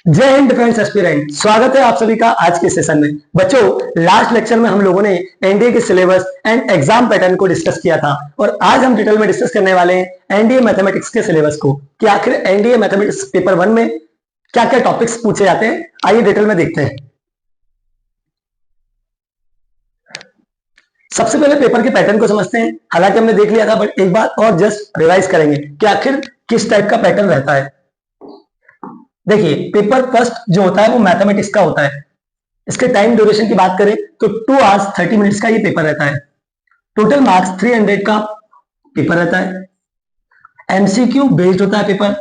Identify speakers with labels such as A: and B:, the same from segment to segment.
A: जय Hind defence aspirant. स्वागत है आप सभी का आज के सेशन में। बच्चों, लास्ट लेक्चर में हम लोगों ने एनडीए के सिलेबस एंड एग्जाम पैटर्न को डिस्कस किया था और आज हम डिटेल में डिस्कस करने वाले हैं एनडीए मैथमेटिक्स के सिलेबस को कि आखिर एनडीए मैथमेटिक्स पेपर 1 में क्या क्या टॉपिक्स पूछे जाते हैं। आइए डिटेल में देखते हैं। सबसे पहले पेपर के पैटर्न को समझते हैं। हालांकि हमने देख लिया था, बट एक बार और जस्ट रिवाइज करेंगे कि आखिर किस टाइप का पैटर्न रहता है। देखिए, पेपर फर्स्ट जो होता है वो मैथमेटिक्स का होता है। इसके टाइम ड्यूरेशन की बात करें तो 2 आवर्स 30 मिनट्स का ये पेपर रहता है। टोटल मार्क्स 300 का पेपर रहता है। एमसीक्यू बेस्ड होता है पेपर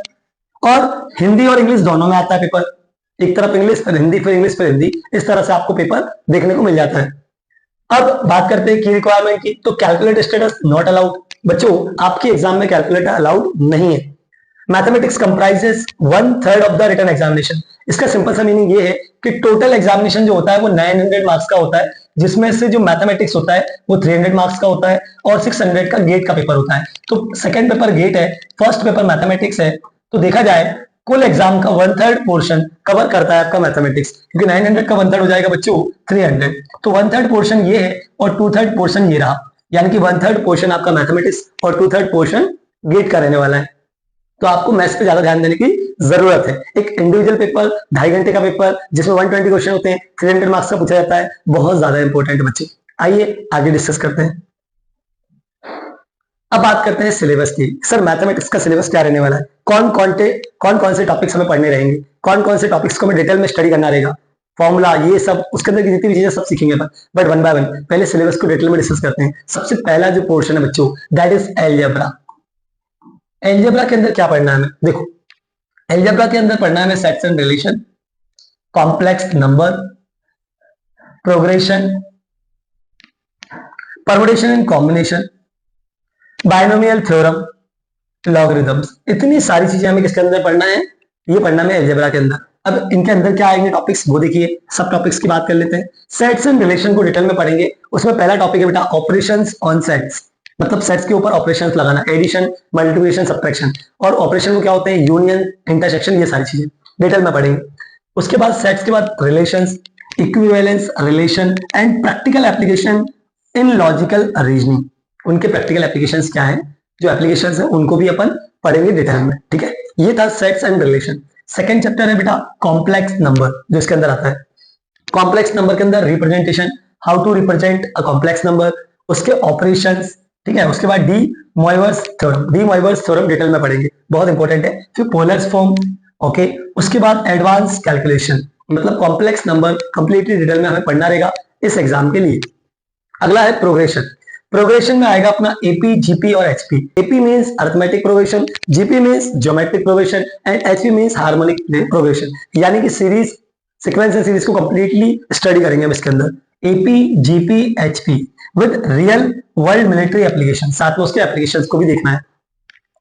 A: और हिंदी और इंग्लिश दोनों में आता है पेपर। एक तरफ इंग्लिश फिर हिंदी, फिर इंग्लिश फिर हिंदी, इस तरह से आपको पेपर देखने को मिल जाता है। अब बात करते हैं की रिक्वायरमेंट की, तो कैलकुलेटर स्टेटस नॉट अलाउड। बच्चों, आपके एग्जाम में कैलकुलेटर अलाउड नहीं है। Mathematics comprises 1/3 of the written examination. इसका सिंपल सा मीनिंग ये है कि टोटल एग्जामिनेशन जो होता है वो 900 मार्क्स का होता है, जिसमें से जो मैथमेटिक्स होता है वो 300 मार्क्स का होता है और 600 का गेट का पेपर होता है। तो सेकंड पेपर गेट है, फर्स्ट पेपर मैथमेटिक्स है। तो देखा जाए कुल एग्जाम का 1/3 पोर्शन कवर करता है आपका मैथमेटिक्स, क्योंकि 900 का 1/3 हो जाएगा बच्चों 300। तो 1/3 पोर्शन ये है और 2/3 पोर्शन ये रहा, यानी कि 1/3 पोर्शन आपका मैथमेटिक्स और 2/3 पोर्शन गेट का रहने वाला है। तो आपको मैथ्स पे ज्यादा ध्यान देने की जरूरत है। एक इंडिविजुअल पेपर 2.5 घंटे का पेपर जिसमें 120 क्वेश्चन होते हैं, 300 मार्क्स का पूछा जाता है, बहुत ज्यादा इंपॉर्टेंट है बच्चे। आइए आगे डिस्कस करते हैं। अब बात करते हैं सिलेबस की। सर, मैथमेटिक्स का सिलेबस क्या रहने वाला है, कौन कौन से टॉपिक्स हमें पढ़ने रहेंगे, कौन कौन से टॉपिक्स को हमें डिटेल में स्टडी करना रहेगा, फॉर्मूला, ये सब उसके अंदर की जितनी भी चीजें सब सीखेंगे। बट वन बाय वन पहले सिलेबस को डिटेल में डिस्कस करते हैं। सबसे पहला जो पोर्शन है बच्चों, दैट इज एलजेब्रा। एलजेब्रा के अंदर क्या पढ़ना है हमें? देखो, एलजेब्रा के अंदर पढ़ना है हमें sets and relation, complex number, progression, permutation and combination, binomial theorem, logarithms. इतनी सारी चीजें हमें किसके अंदर पढ़ना है? ये पढ़ना है एलजेब्रा के अंदर। अब इनके अंदर क्या आएंगे टॉपिक्स वो देखिए। सब टॉपिक्स की बात कर लेते हैं। सेट्स एंड रिलेशन को डिटेल में पढ़ेंगे। उसमें पहला टॉपिक है बेटा ऑपरेशंस ऑन सेट्स, मतलब सेट्स के ऊपर ऑपरेशंस लगाना, एडिशन, मल्टीप्लिकेशन, सब्ट्रैक्शन। और ऑपरेशन में क्या होते हैं? यूनियन, इंटरसेक्शन, ये सारी चीजें डिटेल में पढ़ेंगे। उसके बाद सेट्स के बाद relations, equivalence, relation and practical application in logical reasoning. उनके प्रैक्टिकल एप्लीकेशंस क्या है, जो एप्लीकेशंस है उनको भी अपन पढ़ेंगे डिटेल में। ठीक है, ये था sets and relation. Second chapter है बेटा कॉम्प्लेक्स नंबर, जो इसके अंदर आता है। कॉम्प्लेक्स नंबर के अंदर representation, how to represent a complex number, उसके ऑपरेशंस। ठीक है, उसके बाद डी मोइवर्स थ्योरम डिटेल में पढ़ेंगे, बहुत इंपॉर्टेंट है। फिर पोलर्स फॉर्म, ओके। उसके बाद एडवांस कैलकुलेशन, मतलब कॉम्प्लेक्स नंबर कंप्लीटली डिटेल में हमें पढ़ना रहेगा इस एग्जाम के लिए। अगला है प्रोग्रेशन। प्रोग्रेशन में आएगा अपना एपी, जीपी और HP. AP means arithmetic progression, GP means geometric progression and HP means harmonic progression. यानी कि सीरीज, सीक्वेंस एंड सीरीज को कंप्लीटली स्टडी करेंगे हम इसके अंदर। AP, GP, HP with real world military application, साथ में उसके एप्लीकेशंस को भी देखना है।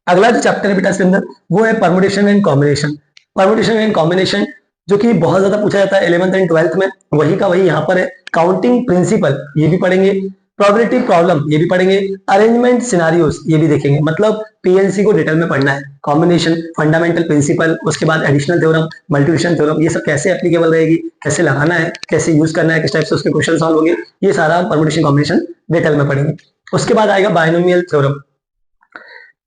A: अगला जो चैप्टर है बेटा इसके अंदर वो है permutation and combination. Permutation and combination जो कि बहुत ज्यादा पूछा जाता है 11th एंड 12th में, वही का वही यहाँ पर है। काउंटिंग प्रिंसिपल, ये भी पढ़ेंगे। प्रोबेबिलिटी प्रॉब्लम, ये भी पढ़ेंगे। अरेंजमेंट सिनारियोस, ये भी देखेंगे। मतलब पीएनसी को डिटेल में पढ़ना है। कॉम्बिनेशन, फंडामेंटल प्रिंसिपल, उसके बाद एडिशनल थ्योरम, मल्टीप्लिकेशन थ्योरम, ये सब कैसे एप्लीकेबल रहेगी, कैसे लगाना है, कैसे यूज करना है, किस टाइप से उसके क्वेश्चन सॉल्व होंगे, ये सारा परमुटेशन कॉम्बिनेशन डिटेल में पढ़ेंगे। उसके बाद आएगा बाइनोमियल थ्योरम।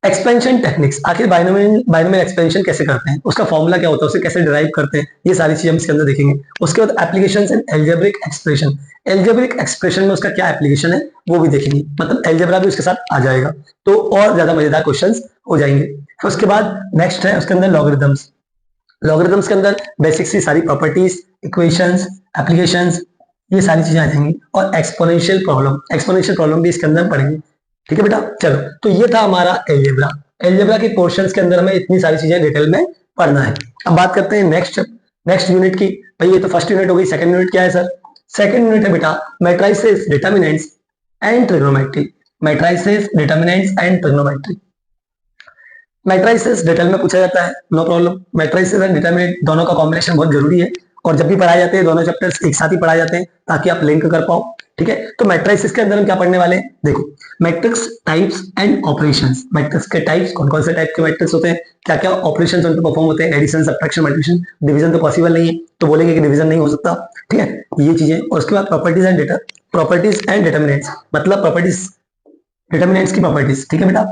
A: एक्सपेंशन टेक्निक्स, आखिर बाइनोमियल एक्सपेंशन कैसे करते हैं, उसका फॉर्मूला क्या होता है, उसे कैसे डिराइव करते हैं, ये सारी चीजें हम इसके अंदर देखेंगे। उसके बाद applications in algebraic expression. Algebraic expression में उसका क्या एप्लीकेशन है वो भी देखेंगे, मतलब एल्जेब्रा भी उसके साथ आ जाएगा, तो और ज्यादा मजेदार क्वेश्चंस हो जाएंगे। फिर उसके बाद नेक्स्ट है उसके अंदर लॉगरिथम्स। लॉगरिथम्स के अंदर बेसिक सी सारी प्रॉपर्टीज, इक्वेशंस, एप्लीकेशंस, ये सारी चीजें आ जाएंगी। और एक्सपोनेंशियल प्रॉब्लम भी इसके अंदर पढ़ेंगे। ठीक है बेटा, चलो। तो ये था हमारा एलजेब्रा। एलजेब्रा के पोर्शंस के अंदर हमें इतनी सारी चीजें डिटेल में पढ़ना है। अब बात करते हैं नेक्स्ट यूनिट की। भाई ये तो फर्स्ट यूनिट हो गई। सेकंड यूनिट क्या है सर? सेकंड यूनिट है बेटा matrices, determinants and trigonometry. Matrices, determinants and trigonometry. Matrices detail में पूछा जाता है, no problem. Matrices and determinant दोनों का कॉम्बिनेशन बहुत जरूरी है। और जब भी पढ़ाए जाते हैं दोनों चैप्टर्स एक साथ ही पढ़ाए जाते हैं ताकि आप लिंक कर पाओ। ठीक है, तो मैट्रिक्स के अंदर हम क्या पढ़ने वाले हैं, देखो matrix types and operations. Matrix के टाइप्स, कौन कौन से टाइप के मैट्रिक्स होते हैं, क्या क्या ऑपरेशंस उन पर परफॉर्म होते हैं, एडिशन, सब्ट्रैक्शन, मल्टीप्लिकेशन, डिवीजन तो पॉसिबल नहीं है तो बोलेंगे कि डिवीजन नहीं हो सकता। ठीक है, ये चीजें। और उसके बाद properties and data, properties and determinants, मतलब प्रॉपर्टीज, डिटर्मिनेंट्स की प्रॉपर्टीज। ठीक है बेटा,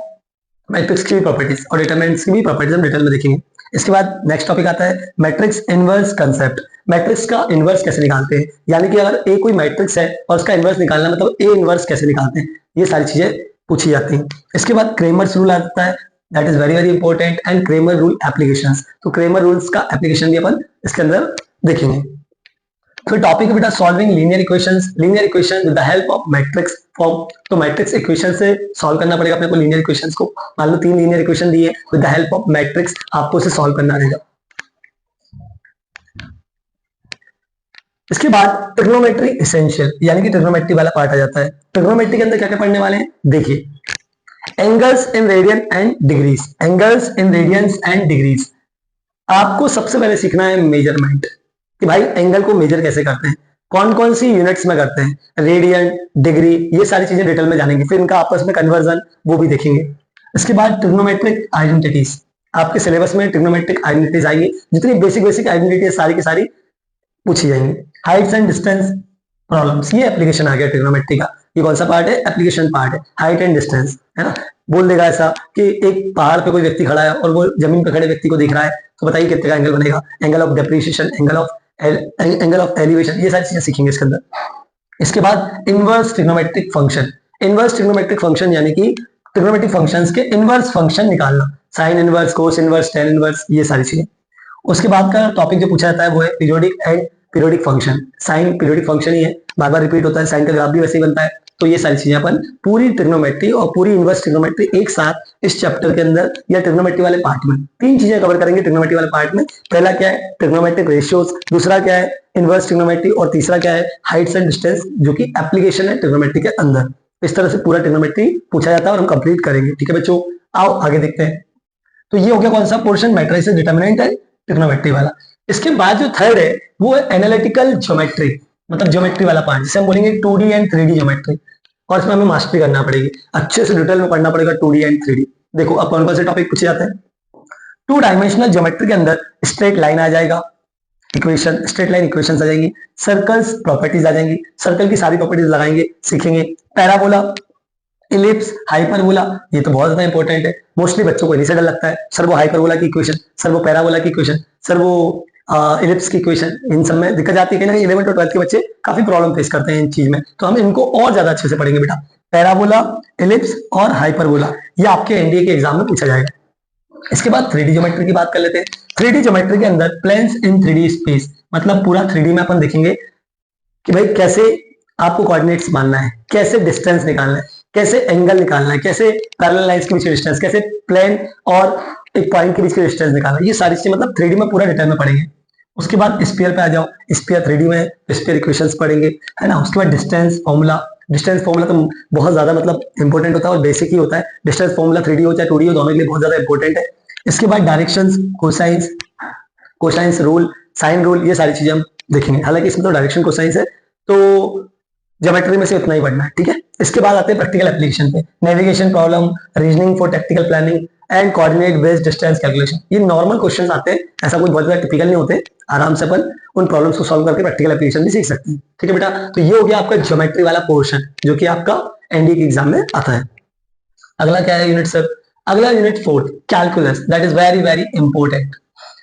A: मैट्रिक्स की भी प्रॉपर्टीज और डिटरमिनेंट्स की भी प्रॉपर्टीज हम डिटेल में देखेंगे। इसके बाद नेक्स्ट टॉपिक आता है मैट्रिक्स इनवर्स कंसेप्ट। मैट्रिक्स का इनवर्स कैसे निकालते हैं, यानी कि अगर ए कोई मैट्रिक्स है और उसका इनवर्स निकालना मतलब ए इनवर्स कैसे निकालते हैं, ये सारी चीजें पूछी जाती हैं। इसके बाद क्रेमर्स रूल आता है, that is very very important, and Cramer rule applications. तो क्रेमर रूल्स का एप्लीकेशन भी अपन इसके अंदर देखेंगे। फिर टॉपिक है बेटा solving linear equations. Linear equation with the help of matrix form. तो मैट्रिक्स इक्वेशन से सॉल्व करना पड़ेगा अपने को लीनियर इक्वेशंस को। मान लो 3 लीनियर इक्वेशन दी है, with the help of matrix आपको उसे सॉल्व करना रहेगा। इसके बाद ट्रिग्नोमेट्री एसेंशियल, यानी कि ट्रिग्नोमेट्री वाला पार्ट आ जाता है। ट्रिग्नोमेट्री के अंदर क्या क्या पढ़ने वाले हैं, देखिए angles in radian and degrees. Angles in radiance and degrees आपको सबसे पहले सीखना है मेजरमेंट, कि भाई एंगल को मेजर कैसे करते हैं, कौन कौन सी यूनिट्स में करते हैं, रेडियन, डिग्री, ये सारी चीजें डिटेल में जानेंगे। फिर इनका आपस में कन्वर्जन वो भी देखेंगे। इसके बाद ट्रिग्नोमेट्रिक आइडेंटिटीज, आपके सिलेबस में ट्रिग्नोमेट्रिक आइडेंटिटीज आएंगी, जितनी बेसिक बेसिक आइडेंटिटी सारी की सारी पूछी जाएंगी। हाइट्स एंड डिस्टेंस प्रॉब्लम्स, ये एप्लीकेशन आ गया ट्रिग्नोमेट्री का। ये कौन सा पार्ट है, एप्लीकेशन पार्ट है। हाइट एंड डिस्टेंस, है ना, बोल देगा ऐसा कि एक पहाड़ पे कोई व्यक्ति खड़ा है और वो जमीन पे खड़े व्यक्ति को दिख रहा है, तो बताइए कितने का एंगल बनेगा, angle of depreciation, angle of elevation, ये सारी चीजें सीखेंगे इसके अंदर। इसके बाद inverse trigonometric function. Inverse trigonometric function यानी कि ट्रिग्नोमेट्रिक फंक्शंस के इनवर्स फंक्शन निकालना, sine inverse, cos inverse, tan inverse, ये सारी चीजें। उसके बाद का टॉपिक जो पूछा जाता है वो है periodic and periodic function. Sine periodic function ही है, बार बार रिपीट होता है, साइन का ग्राफ भी वैसे ही बनता है। तो ये सारी चीजें अपन पूरी ट्रिग्नोमेट्री और पूरी इनवर्स ट्रिग्नोमेट्री एक साथ इस चैप्टर के अंदर या ट्रिग्नोमेट्री वाले पार्ट में 3 चीजें कवर करेंगे ट्रिग्नोमेट्री वाले पार्ट में। पहला क्या है, ट्रिग्नोमेट्रिक रेशियोज, दूसरा क्या है इनवर्स ट्रिग्नोमेट्री, और तीसरा क्या है हाइट्स एंड डिस्टेंस, जो कि एप्लीकेशन है ट्रिग्नोमेट्री के अंदर। इस तरह से पूरा ट्रिग्नोमेट्री पूछा जाता है और हम कंप्लीट करेंगे। ठीक है बच्चों, आओ आगे देखते हैं। तो ये हो गया कौन सा पोर्शन, मैट्रिसेस, डिटरमिनेंट है ट्रिग्नोमेट्री वाला। इसके बाद जो थर्ड है वो है एनालिटिकल ज्योमेट्री, मतलब ज्योमेट्री वाला पार्ट, जिसे हम बोलेंगे 2D एंड 3D ज्योमेट्री। और इसमें हमें मास्टरी करना पड़ेगी, अच्छे से डिटेल में पढ़ना पड़ेगा 2D एंड 3D। देखो अब कौन कौन से टॉपिक पूछे जाते हैं। 2 डायमेंशनल ज्योमेट्री के अंदर स्ट्रेट लाइन आ जाएगा, इक्वेशन, स्ट्रेट लाइन इक्वेशंस आ जाएंगी, सर्कल्स प्रॉपर्टीज आ जाएंगी, सर्कल की सारी प्रॉपर्टीज लगाएंगे, सीखेंगे। पैराबोला, इलिप्स, हाइपरबोला, ये तो बहुत ज्यादा इंपॉर्टेंट है, मोस्टली बच्चों को इन्हीं से डर लगता है। सर वो हाइपरबोला की इक्वेशन, सर वो पैराबोला की इक्वेशन, सर वो इलिप्स की इक्वेशन, इन सब में दिक्कत आती है कि 11 और 12 के बच्चे काफी प्रॉब्लम फेस करते हैं इन चीज में, तो हम इनको और ज्यादा अच्छे से पढ़ेंगे बेटा। पैराबोला, इलिप्स और हाइपरबोला, ये आपके एनडीए के एग्जाम में पूछा जाएगा। इसके बाद 3D ज्योमेट्री की बात कर लेते हैं। 3D ज्योमेट्री के अंदर प्लेन्स इन 3D स्पेस, मतलब पूरा 3D में अपन देखेंगे कि भाई कैसे आपको कोऑर्डिनेट्स मानना है, कैसे डिस्टेंस निकालना है, कैसे एंगल निकालना है, कैसे पैरेलल लाइंस के बीच की डिस्टेंस, कैसे प्लेन और एक पॉइंट के बीच की डिस्टेंस निकालना है, ये सारी चीजें मतलब 3D में पूरा डिटेल में पढ़ेंगे। उसके बाद स्फीयर पे आ जाओ, स्फीयर 3D में स्फीयर इक्वेशंस पढ़ेंगे, है ना। उसके बाद डिस्टेंस फॉर्मूला, डिस्टेंस फॉर्मूला तो बहुत ज्यादा मतलब इंपॉर्टेंट होता है और बेसिक ही होता है। डिस्टेंस फॉर्मूला 3D हो चाहे 2D हो, दोनों के लिए बहुत ज्यादा इंपॉर्टेंट है। इसके बाद directions, cosines, cosines rule, sine rule, ये सारी चीजें हम देखेंगे। हालांकि इसमें तो डायरेक्शन कोसाइंस है, तो ज्योमेट्री में से उतना ही पढ़ना है, ठीक है। इसके बाद आते हैं प्रैक्टिकल एप्लीकेशन पे, navigation problem, reasoning for tactical planning and coordinate based distance calculation. ये नॉर्मल क्वेश्चंस आते हैं, ऐसा कोई बहुत ज्यादा टिपिकल नहीं होते, आराम से अपन उन प्रॉब्लम्स को सॉल्व करके प्रैक्टिकल एप्लीकेशन भी सीख सकते हैं। ठीक है बेटा, तो ये हो गया आपका ज्योमेट्री वाला पोर्शन जो कि आपका एनडीए के एग्जाम में आता है। अगला क्या है यूनिट सर, अगला unit 4 calculus, that is very very important.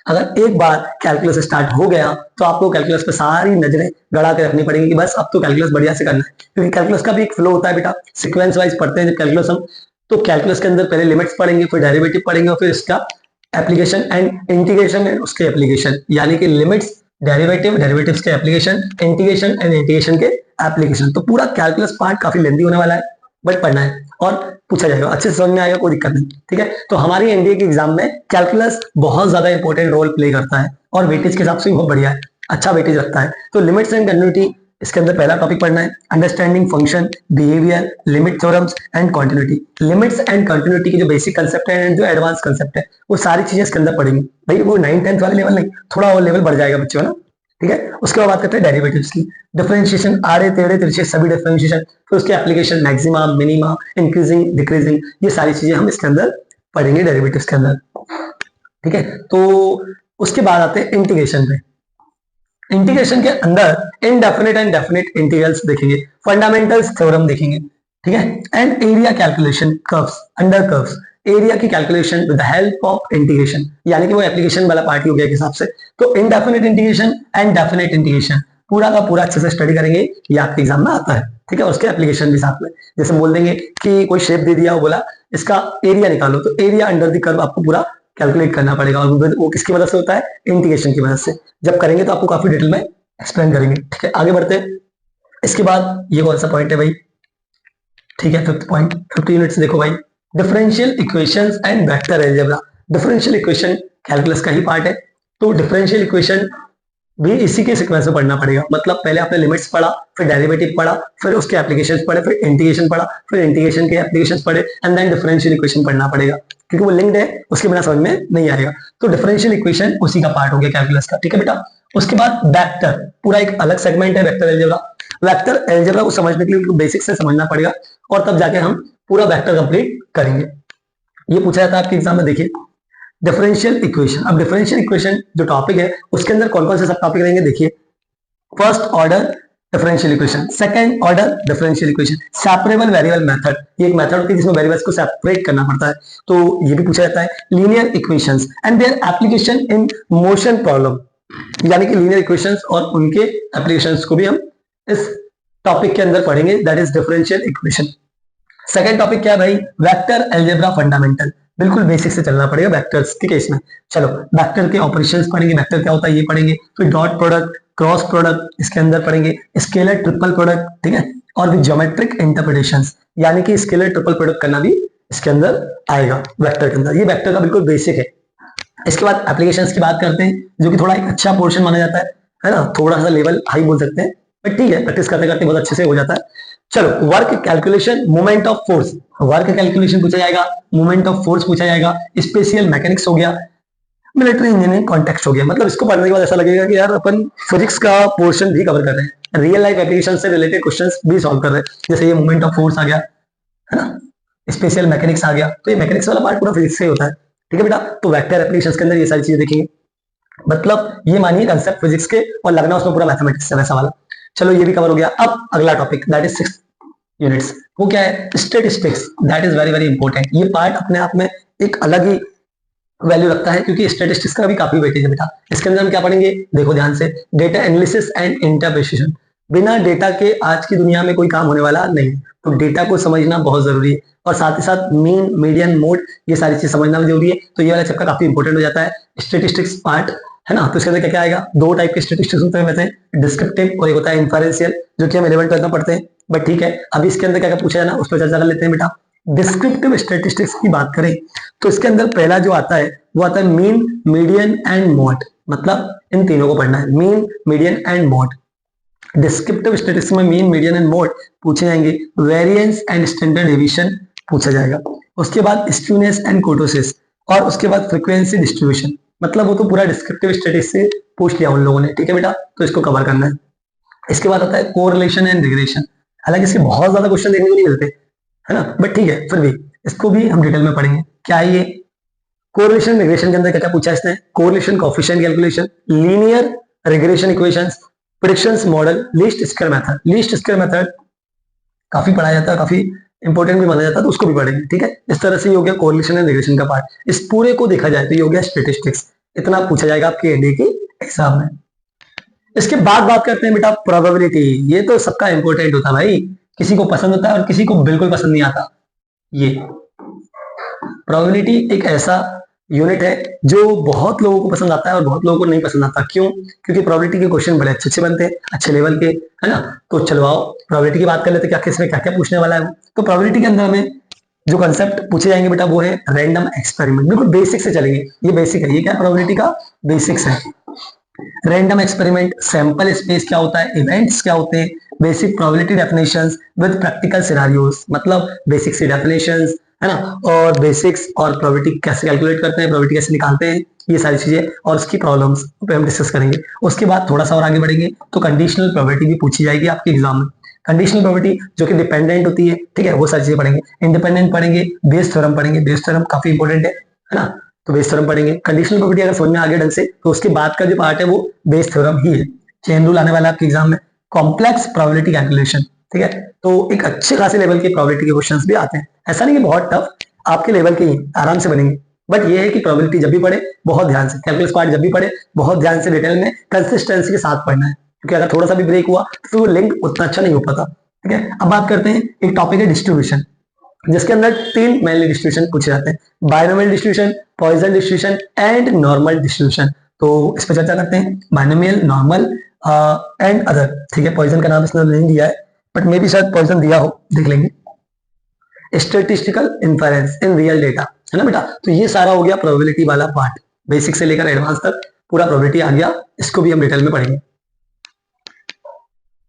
A: अगर एक बार कैलकुलस स्टार्ट हो गया तो आपको कैलकुलस पे सारी नजरें गड़ा के रखनी पड़ेंगी कि बस अब तो कैलकुलस बढ़िया से करना है, क्योंकि कैलकुलस का भी एक फ्लो होता है बेटा, सीक्वेंस वाइज पढ़ते हैं जब कैलकुलस हम, तो कैलकुलस के अंदर पहले लिमिट्स पढ़ेंगे, फिर डेरिवेटिव पढ़ेंगे और फिर इसका एप्लीकेशन एंड इंटीग्रेशन एंड उसके एप्लीकेशन, यानी कि लिमिट्स, डेरिवेटिव, डेरिवेटिव्स के एप्लीकेशन, इंटीग्रेशन एंड इंटीग्रेशन के एप्लीकेशन। तो पूरा कैलकुलस पार्ट काफी लेंदी होने वाला है, बट पढ़ना है और पूछा जाएगा, अच्छे से समझ में आएगा, कोई दिक्कत नहीं। ठीक है, तो हमारी एनडीए के एग्जाम में कैलकुलस बहुत ज्यादा इंपॉर्टेंट रोल प्ले करता है और वेटेज के हिसाब से बहुत बढ़िया है, अच्छा वेटेज रखता है। तो लिमिट्स एंड कंटिन्यूटी, इसके अंदर पहला टॉपिक पढ़ना है, understanding function, behaviour, limit theorems and continuity. Limits and continuity के जो बेसिक कंसेप्ट है एंड जो एडवांस कंसेप्ट है वो सारी चीजें इसके अंदर पढ़ेंगे। भाई वो 9th 10th वाले लेवल नहीं, थोड़ा और लेवल बढ़ जाएगा बच्चों ना, ठीक है। उसके बाद बात करते हैं डेरिवेटिव्स की। डिफरेंशिएशन, आड़े टेढ़े तिरछे सभी डिफरेंशिएशन, फिर उसके application, maxima, minima, increasing, decreasing, ये सारी चीजें हम इसके अंदर पढ़ेंगे डेरिवेटिव्स के अंदर, ठीक है। तो उसके बाद आते हैं इंटीग्रेशन पे। इंटीग्रेशन के अंदर इनडेफिनेट एंड डेफिनेट इंटीग्रल्स देखेंगे, फंडामेंटल्स थ्योरम देखेंगे, ठीक है, and area calculation, curves, under curves, area की calculation with the help of integration, यानी कि वो एप्लीकेशन वाला पार्ट हो गया के हिसाब से। तो indefinite integration and definite integration पूरा का पूरा अच्छे से स्टडी करेंगे, ये आपके एग्जाम में आता है, ठीक है। उसके एप्लीकेशन भी साथ में, जैसे बोल देंगे कि कोई शेप दे दिया, वो बोला इसका एरिया निकालो, तो एरिया अंडर द कर्व आपको पूरा कैलकुलेट करना पड़ेगा, और वो किसकी मदद से होता है, इंटीग्रेशन की मदद से। जब करेंगे तो आपको काफी डिटेल में एक्सप्लेन करेंगे, ठीक है। आगे बढ़ते हैं। इसके बाद ये कौन सा पॉइंट है भाई, ठीक है, फिफ्थ पॉइंट, 50 यूनिट्स देखो भाई, differential equations and vector algebra. Differential equation calculus का ही पार्ट है, तो डिफरेंशियल इक्वेशन भी इसी के सीक्वेंस में पढ़ना पड़ेगा। मतलब पहले आपने लिमिट्स पढ़ा, फिर डेरिवेटिव पढ़ा, फिर उसके एप्लीकेशंस पढ़े, फिर इंटीग्रेशन पढ़ा, फिर इंटीग्रेशन के एप्लीकेशंस पढ़े, एंड देन डिफरेंशियल इक्वेशन पढ़ना पड़ेगा, क्योंकि वो लिंक्ड है, उसके बिना समझ में नहीं आएगा। तो डिफरेंशियल इक्वेशन उसी का पार्ट हो गया कैलकुलस का, ठीक है बेटा। उसके बाद वेक्टर, पूरा एक अलग सेगमेंट है वेक्टर अलजेब्रा। वेक्टर अलजेब्रा को समझने के लिए बेसिक से समझना पड़ेगा, और तब जाके हम पूरा वेक्टर कंप्लीट करेंगे। ये पूछा जाता है आपके एग्जाम में, देखिए डिफरेंशियल इक्वेशन। अब डिफरेंशियल इक्वेशन जो टॉपिक है, उसके अंदर कौन कौन से सब टॉपिक रहेंगे, देखिए, first order differential equation, second order differential equation, separable variable method, ये एक मेथड होती है जिसमें वेरिएबल्स को सेपरेट करना पड़ता है, तो ये भी पूछा जाता है। Linear equations and their application in motion problem, यानी कि लीनियर इक्वेशंस और उनके एप्लीकेशंस को भी हम इस टॉपिक के अंदर पढ़ेंगे, that is differential equation. Second topic क्या है भाई, वेक्टर अलजेब्रा फंडामेंटल, बिल्कुल बेसिक से चलना पड़ेगा वेक्टर्स के केस में। चलो वेक्टर के ऑपरेशंस पढ़ेंगे, वेक्टर क्या होता है ये पढ़ेंगे, फिर डॉट प्रोडक्ट, क्रॉस प्रोडक्ट इसके अंदर पढ़ेंगे, स्केलर ट्रिपल प्रोडक्ट, ठीक है, और भी ज्योमेट्रिक इंटरप्रिटेशंस, यानी कि स्केलर ट्रिपल प्रोडक्ट करना भी इसके अंदर आएगा वेक्टर के अंदर। ये वेक्टर का बिल्कुल बेसिक है। इसके बाद एप्लीकेशंस की बात करते हैं, जो कि थोड़ा एक अच्छा पोर्शन माना जाता है ना, थोड़ा सा लेवल हाई बोल सकते हैं, बट ठीक है, प्रैक्टिस करते करते बहुत अच्छे से हो जाता है। चलो work calculation, moment of force, work calculation पूछा जाएगा, मोमेंट ऑफ फोर्स पूछा जाएगा, स्पेशियल मैकेनिक्स हो गया, मिलिट्री इंजीनियरिंग कॉन्टेक्स्ट हो गया। मतलब इसको पढ़ने के बाद ऐसा लगेगा कि यार अपन फिजिक्स का पोर्शन भी कवर कर रहे हैं, रियल लाइफ एप्लीकेशन से रिलेटेड क्वेश्चंस भी सॉल्व कर रहे हैं। जैसे ये मोमेंट ऑफ फोर्स आ गया, है ना, स्पेशल मैकेनिक्स आ गया, तो ये मैकेनिक्स वाला पार्ट पूरा फिजिक्स से ही होता है, ठीक है बेटा। तो वेक्टर एप्लीकेशंस के अंदर ये सारी चीजें देखेंगे, मतलब ये मानिए कंसेप्ट फिजिक्स के, और लगना उसमें पूरा मैथमेटिक्स है वैसा वाला। चलो ये भी कवर हो गया। अब अगला टॉपिक दैट इज 6 यूनिट्स, वो क्या है, statistics. That is very very important. ये पार्ट अपने आप में एक अलग ही वैल्यू रखता है, क्योंकि स्टैटिस्टिक्स का भी काफी वेटेज है बेटा। इसके अंदर हम क्या पढ़ेंगे, देखो ध्यान से, डेटा एनालिसिस एंड इंटरप्रिटेशन। बिना डेटा के आज की दुनिया में कोई काम होने वाला नहीं, तो डेटा को समझना बहुत जरूरी है, और साथ ही साथ मीन, मीडियन, मोड, ये सारी चीज समझना भी जरूरी है। तो ये वाला चैप्टर काफी इंपॉर्टेंट हो जाता है, स्टैटिस्टिक्स पार्ट, है ना। तो इसके अंदर क्या क्या आएगा, दो टाइप के स्टैटिस्टिक्स होते हैं वैसे, डिस्क्रिप्टिव और एक होता है इंफरेंशियल, जो कि हम 11th 12th में पढ़ते हैं, बट ठीक है, अभी इसके अंदर क्या क्या पूछा जाना उस पर चर्चा कर लेते हैं बेटा। डिस्क्रिप्टिव स्टैटिस्टिक्स की बात करें तो इसके अंदर पहला जो आता है वो आता है मीन, मीडियन एंड मोड, मतलब इन तीनों को पढ़ना है, mean, median and mode. Descriptive statistics में मीन, मीडियन एंड मोड पूछे जाएंगे, वेरिएंस एंड स्टैंडर्ड डेविएशन पूछा जाएगा, उसके बाद स्क्यूनेस एंड कोटोसिस, और उसके बाद फ्रीक्वेंसी डिस्ट्रीब्यूशन। मतलब वो तो पूरा डिस्क्रिप्टिव स्टैटिस्टिक्स से पूछ लिया उन लोगों ने, ठीक है बेटा, तो इसको कवर करना है। इसके बाद आता है कोरिलेशन एंड रिग्रेशन। हालांकि इसके बहुत ज्यादा क्वेश्चन देखने को नहीं मिलते, है ना, बट ठीक है, फिर भी इसको भी हम डिटेल में पढ़ेंगे। क्या है ये कोरिलेशन रिग्रेशन के अंदर क्या क्या पूछा है इसने, correlation coefficient calculation, linear regression equations, predictions model, least square method. Least square method काफी पढ़ाया जाता है, काफी इंपॉर्टेंट भी माना जाता है, तो उसको भी पढ़ेंगे, ठीक है। इस तरह से ये हो गया कोरिलेशन एंड रिग्रेशन का पार्ट। इस पूरे को देखा जाए तो ये हो गया स्टैटिस्टिक्स, इतना पूछा जाएगा आपके एनडीए के एग्जाम में। इसके बाद बात करते हैं बेटा प्रोबेबिलिटी। ये तो सबका इंपॉर्टेंट होता है भाई, किसी को पसंद होता है और किसी को बिल्कुल पसंद नहीं आता। ये प्रोबेबिलिटी एक ऐसा यूनिट है जो बहुत लोगों को पसंद आता है और बहुत लोगों को नहीं पसंद आता। क्यों? क्योंकि प्रोबेबिलिटी के क्वेश्चन बड़े अच्छे अच्छे बनते हैं, अच्छे लेवल के, है ना। तो चलो आओ प्रोबेबिलिटी की बात कर लेते हैं, क्या किसमें क्या क्या पूछने वाला है। तो प्रोबेबिलिटी के अंदर हमें जो कंसेप्ट पूछे जाएंगे बेटा वो है रैंडम एक्सपेरिमेंट। बिल्कुल बेसिक से चलेंगे, ये बेसिक है, ये क्या प्रोबेबिलिटी का बेसिक्स है। रैंडम एक्सपेरिमेंट, सैंपल स्पेस क्या होता है, इवेंट्स क्या होते हैं, basic probability definitions with practical scenarios, मतलब बेसिक सी डेफिनेशंस, है ना, और बेसिक्स और प्रोबेबिलिटी कैसे कैलकुलेट करते हैं, प्रोबेबिलिटी कैसे निकालते हैं, ये सारी चीजें और उसकी प्रॉब्लम्स पे हम डिस्कस करेंगे। उसके बाद थोड़ा सा और आगे बढ़ेंगे तो कंडीशनल प्रोबेबिलिटी भी पूछी जाएगी आपके एग्जाम में। कंडीशनल प्रोबेबिलिटी जो कि डिपेंडेंट होती है, ठीक है, वो सारी चीजें पढ़ेंगे। इंडिपेंडेंट पढ़ेंगे, बेस थ्योरम पढ़ेंगे, बेस थ्योरम काफी इंपॉर्टेंट है ना, तो बेस थ्योरम पढ़ेंगे। कंडीशनल प्रोबेबिलिटी अगर समझ में आ गया ढंग से तो उसके बाद का जो पार्ट है वो बेस थ्योरम ही है। चेन रूल आने वाला है आपके एग्जाम में, कॉम्प्लेक्स प्रोबेबिलिटी कैलकुलेशन, ठीक है, तो एक अच्छे खासे लेवल के प्रोबेबिलिटी के क्वेश्चंस भी आते हैं। ऐसा नहीं कि बहुत टफ, आपके लेवल के ही आराम से बनेंगे, बट ये है कि प्रोबेबिलिटी जब भी पढ़े बहुत ध्यान से, कैलकुलस पार्ट जब भी पढ़े बहुत ध्यान से डिटेल में कंसिस्टेंसी के साथ पढ़ना है, क्योंकि अगर थोड़ा सा भी ब्रेक हुआ तो वो लिंक उतना अच्छा नहीं हो पाता, ठीक है। अब बात करते हैं, एक टॉपिक है डिस्ट्रीब्यूशन, जिसके अंदर 3 मेनली डिस्ट्रीब्यूशन पूछे जाते हैं, binomial distribution, Poisson distribution and normal distribution. तो इस पर चर्चा करते हैं, बायनोमियल, नॉर्मल एंड अदर, ठीक है। पॉइसन का नाम इसने नहीं दिया है, बट मे भी शायद पॉइसन दिया हो, देख लेंगे। Statistical inference in real data, है ना बेटा, तो ये सारा हो गया प्रोबेबिलिटी वाला पार्ट, बेसिक से लेकर एडवांस तक पूरा प्रोबेबिलिटी आ गया, इसको भी हम डिटेल में पढ़ेंगे,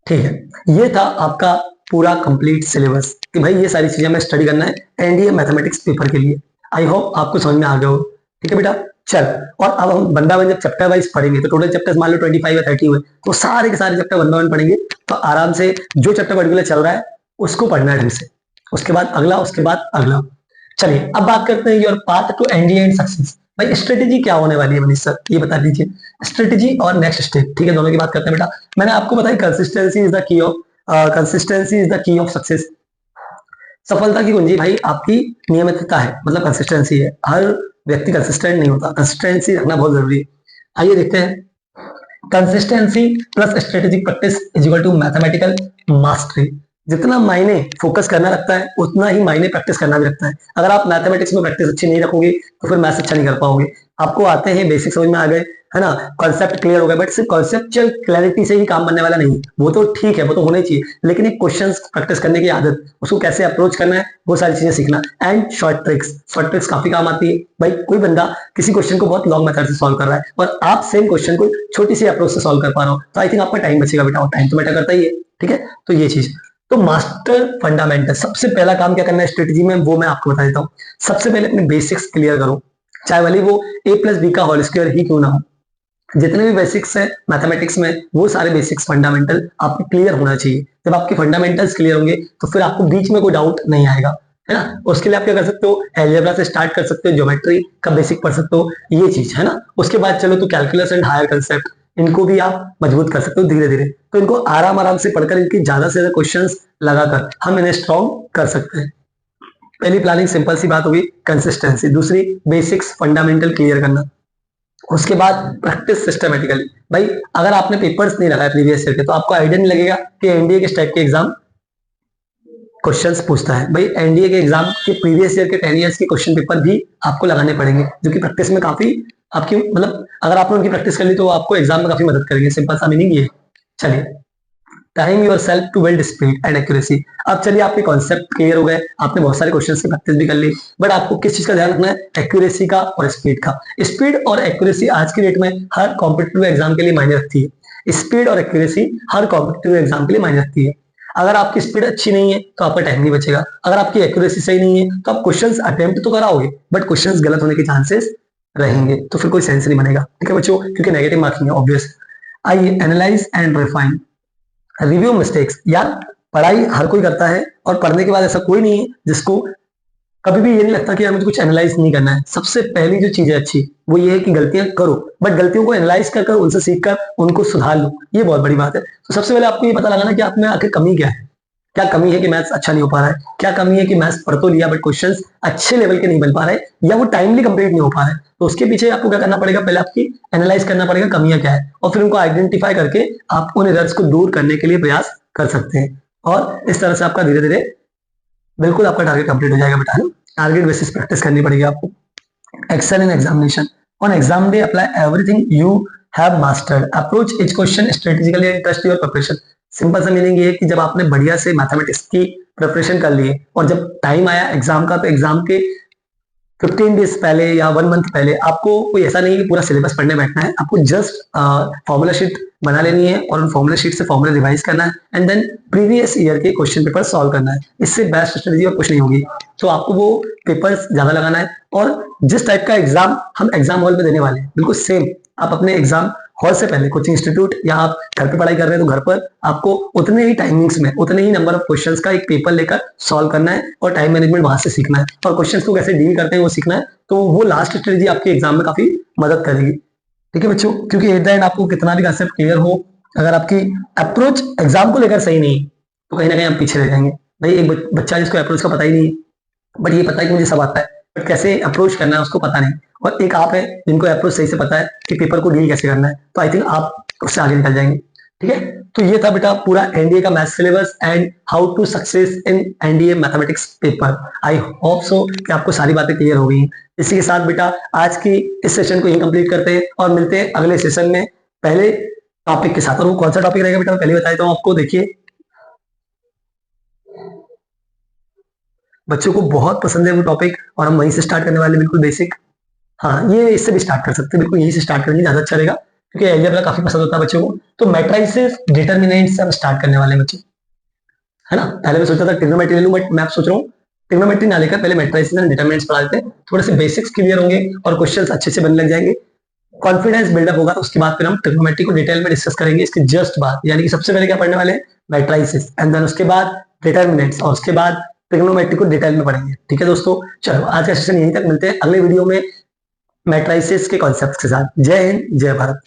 A: ठीक है। ये था आपका पूरा कंप्लीट सिलेबस कि भाई ये सारी चीजें हमें स्टडी करना है एनडीए मैथमेटिक्स पेपर के लिए। आई होप आपको समझ में आ गया हो, ठीक है बेटा। चल, और अब हम बंदा वन जब चैप्टर वाइज पढ़ेंगे तो टोटल चैप्टर्स मान लो 25 या 30 हुए, तो सारे के सारे चैप्टर बंदा वन पढ़ेंगे, तो आराम से जो चैप्टर पर्टिकुलर चल रहा है उसको पढ़ना है ढंग से, उसके बाद अगला, उसके बाद अगला। चलिए अब बात करते हैं your path to NDA and success. भाई स्ट्रेटेजी क्या होने वाली है मनीष सर, ये बता दीजिए, स्ट्रेटेजी और नेक्स्ट स्टेप, ठीक है, दोनों की बात करते हैं बेटा। मैंने आपको बताया consistency is the key of consistency is the key of success. सफलता की कुंजी भाई आपकी नियमितता है, मतलब कंसिस्टेंसी है। हर व्यक्ति कंसिस्टेंट नहीं होता, कंसिस्टेंसी रखना बहुत जरूरी है। आइए देखते हैं, consistency plus strategic practice is equal to mathematical mastery. जितना मायने फोकस करना रखता है उतना ही मायने प्रैक्टिस करना भी रखता है। अगर आप मैथमेटिक्स में प्रैक्टिस अच्छी नहीं रखोगे तो फिर मैथ्स अच्छा नहीं कर पाओगे। आपको आते हैं, बेसिक समझ में आ गए, है ना, कॉन्सेप्ट क्लियर हो गया, बट सिर्फ कॉन्सेप्चुअल क्लैरिटी से ही काम बनने वाला नहीं, वो तो ठीक है, वो तो होना ही चाहिए, लेकिन एक क्वेश्चंस प्रैक्टिस करने की आदत, उसको कैसे अप्रोच करना है, वो सारी चीजें सीखना। And short tricks, short tricks काफी काम आती है भाई। कोई बंदा किसी क्वेश्चन को बहुत लॉन्ग मेथड से सॉल्व कर रहा है और आप सेम क्वेश्चन को छोटी सी अप्रोच से सॉल्व कर पा रहे हो, तो आई थिंक आपका टाइम बचेगा बेटा, और टाइम तो मैटर करता ही है, ठीक है। तो ये चीज, तो मास्टर फंडामेंटल, सबसे पहला काम क्या करना है स्ट्रेटेजी में, वो मैं आपको बता देता हूँ। सबसे पहले अपने बेसिक्स क्लियर करो, चाहे वाली वो a प्लस बी का होल स्क्वायर ही क्यों ना हो। जितने भी बेसिक्स है मैथमेटिक्स में, वो सारे बेसिक्स फंडामेंटल आपके क्लियर होना चाहिए। जब आपके फंडामेंटल्स क्लियर होंगे तो फिर आपको बीच में कोई डाउट नहीं आएगा, है ना। उसके लिए आप क्या कर सकते हो, अलजेब्रा से स्टार्ट कर सकते हो, ज्योमेट्री का बेसिक पढ़ सकते हो, ये चीज है ना। उसके बाद चलो तो कैलकुलस एंड हायर कंसेप्ट, इनको भी आप मजबूत कर सकते हो धीरे धीरे। तो इनको आराम आराम से पढ़कर इनकी ज्यादा से ज्यादा क्वेश्चंस लगाकर हम इन्हें स्ट्रॉन्ग कर सकते हैं। पहली प्लानिंग सिंपल सी बात होगी, कंसिस्टेंसी। दूसरी बेसिक्स फंडामेंटल क्लियर करना। उसके बाद प्रैक्टिस सिस्टमेटिकली। भाई अगर आपने पेपर्स नहीं लगाए प्रीवियस ईयर के तो आपको आइडिया नहीं लगेगा कि एनडीए किस टाइप के एग्जाम क्वेश्चंस पूछता है। भाई एनडीए के एग्जाम के प्रीवियस ईयर के 10 ईयर्स के क्वेश्चन पेपर भी आपको लगाने पड़ेंगे, जो कि प्रैक्टिस में काफी आपकी, मतलब अगर आपने उनकी प्रैक्टिस कर ली तो आपको एग्जाम में काफी मदद करेंगे। सिंपल सा मीनिंग ये। चलिए, time yourself to build speed and accuracy. अब चलिए आपके कॉन्सेप्ट क्लियर हो गए, आपने बहुत सारे क्वेश्चन की प्रैक्टिस भी कर ली, बट आपको किस चीज का ध्यान रखना है, एक्यूरेसी का और स्पीड का। स्पीड और एक्यूरेसी आज की डेट में हर कॉम्पिटेटिव एग्जाम के लिए मायने रखती है। स्पीड और एक्यूरेसी हर कॉम्पिटेटिव एग्जाम के लिए मायने रखती है। अगर आपकी स्पीड अच्छी नहीं है तो आपका टाइम नहीं बचेगा, अगर आपकी एक्यूरेसी सही नहीं है तो आप क्वेश्चंस अटेम्प्ट तो कराओगे बट क्वेश्चंस गलत होने के चांसेस रहेंगे, तो फिर कोई सेंस नहीं बनेगा, ठीक है बच्चों, क्योंकि नेगेटिव मार्किंग है ऑब्वियस। आइए analyse and refine, review mistakes. यार पढ़ाई हर कोई करता है और पढ़ने के बाद ऐसा कोई नहीं है जिसको कभी भी ये नहीं लगता कि यार मुझे कुछ एनालाइज नहीं करना है। सबसे पहली जो चीज है अच्छी वो ये है कि गलतियां करो, बट गलतियों को एनालाइज कर उनसे सीखकर उनको सुधार लो, ये बहुत बड़ी बात है। तो सबसे पहले आपको ये पता लगाना कि आप में आखिर कमी क्या है। क्या कमी है कि मैथ्स अच्छा नहीं हो पा रहा है, क्या कमी है कि मैथ्स पढ़ तो लिया बट क्वेश्चंस अच्छे लेवल के नहीं बन पा रहे, या वो टाइमली कंप्लीट नहीं हो पा रहे। तो उसके पीछे आपको क्या करना पड़ेगा, पहले आपकी एनालाइज करना पड़ेगा कमियां क्या है, और फिर उनको आइडेंटिफाई करके आप उन एरर्स को दूर करने के लिए प्रयास कर सकते हैं। और इस तरह से आपका धीरे धीरे बिल्कुल आपका टारगेट कंप्लीट हो जाएगा बेटा, है ना। टारगेट बेसिस प्रैक्टिस करनी पड़ेगी आपको। Excel in examination, on exam day apply everything you have mastered, approach each question strategically and trust your preparation. Simple सा मीनिंग ये है कि जब आपने बढ़िया से मैथमेटिक्स की प्रिपरेशन कर ली है और जब टाइम आया एग्जाम का, तो एग्जाम के 15 डेज पहले या 1 मंथ पहले आपको कोई ऐसा नहीं कि पूरा सिलेबस पढ़ने बैठना है, आपको जस्ट फॉर्मूला शीट बना लेनी है और उन फॉर्मूला शीट से फॉर्मूला रिवाइज करना है एंड देन प्रीवियस ईयर के क्वेश्चन पेपर सॉल्व करना है। इससे बेस्ट स्ट्रेटजी और कुछ नहीं होगी। तो आपको वो पेपर्स ज्यादा लगाना है और जिस टाइप का एग्जाम हम एग्जाम हॉल में देने वाले हैं बिल्कुल सेम आप अपने एग्जाम हॉल से पहले कोचिंग इंस्टीट्यूट या आप घर पे पढ़ाई कर रहे हैं तो घर पर आपको उतने ही टाइमिंग्स में उतने ही नंबर ऑफ क्वेश्चंस का एक पेपर लेकर सॉल्व करना है और टाइम मैनेजमेंट वहां से सीखना है और क्वेश्चंस को कैसे डील करते हैं वो सीखना है। तो वो लास्ट स्ट्रेटजी आपके एग्जाम में काफी मदद करेगी। ठीक है बच्चों, क्योंकि एट द एंड आपको कितना भी कंसेप्ट क्लियर हो, अगर आपकी अप्रोच एग्जाम को लेकर सही नहीं तो कहीं ना कहीं आप पीछे रह जाएंगे। भाई एक बच्चा जिसको अप्रोच का पता ही नहीं है, बट ये पता है कि मुझे सब आता है, बट कैसे अप्रोच करना है उसको पता नहीं, और एक आप है जिनको अप्रोच सही से पता है कि पेपर को डील कैसे करना है, तो आई थिंक आप उससे आगे निकल जाएंगे। ठीक है, तो ये था बेटा पूरा एनडीए का math syllabus and how to success in NDA mathematics paper. I hope so कि आपको सारी बातें क्लियर हो गई हैं। इसी के साथ बेटा आज की इस सेशन को यही कंप्लीट करते हैं और मिलते हैं अगले सेशन में पहले टॉपिक के साथ। और वो कौन सा टॉपिक रहेगा बेटा पहले बताया तो आपको, देखिए बच्चों को बहुत पसंद है वो टॉपिक और हम वहीं से स्टार्ट करने वाले बिल्कुल बेसिक। हाँ, ये इससे भी स्टार्ट कर सकते हैं, बिल्कुल यहीं से स्टार्ट करेंगे ज्यादा अच्छा रहेगा क्योंकि अलजेब्रा काफी पसंद होता है बच्चों को। तो मैट्रिसेस डिटरमिनेंट से हम स्टार्ट करने वाले हैं बच्चे, है ना। पहले मैं सोचा था ट्रिग्नोमेट्री ले लूं, बट मैं सोच रहा हूँ ट्रिग्नोमेट्री ना लेकर पहले मैट्रिसेस एंड डिटरमिनेंट्स पढ़ा देते हैं, थोड़े से बेसिक्स क्लियर होंगे और क्वेश्चंस अच्छे से बनने लग जाएंगे, कॉन्फिडेंस बिल्डअप होगा। तो उसके बाद फिर हम ट्रिग्नोमेट्री को डिटेल में डिस्कस करेंगे इसके जस्ट बाद, यानी कि सबसे पहले क्या पढ़ने वाले हैं मैट्रिसेस एंड देन उसके बाद डिटरमिनेंट्स और उसके बाद ट्रिग्नोमेट्री को डिटेल में पढ़ेंगे। ठीक है दोस्तों, चलो आज का सेशन यहीं तक, मिलते हैं अगले वीडियो में मैट्रिसेस के कॉन्सेप्ट के साथ। जय हिंद, जय भारत।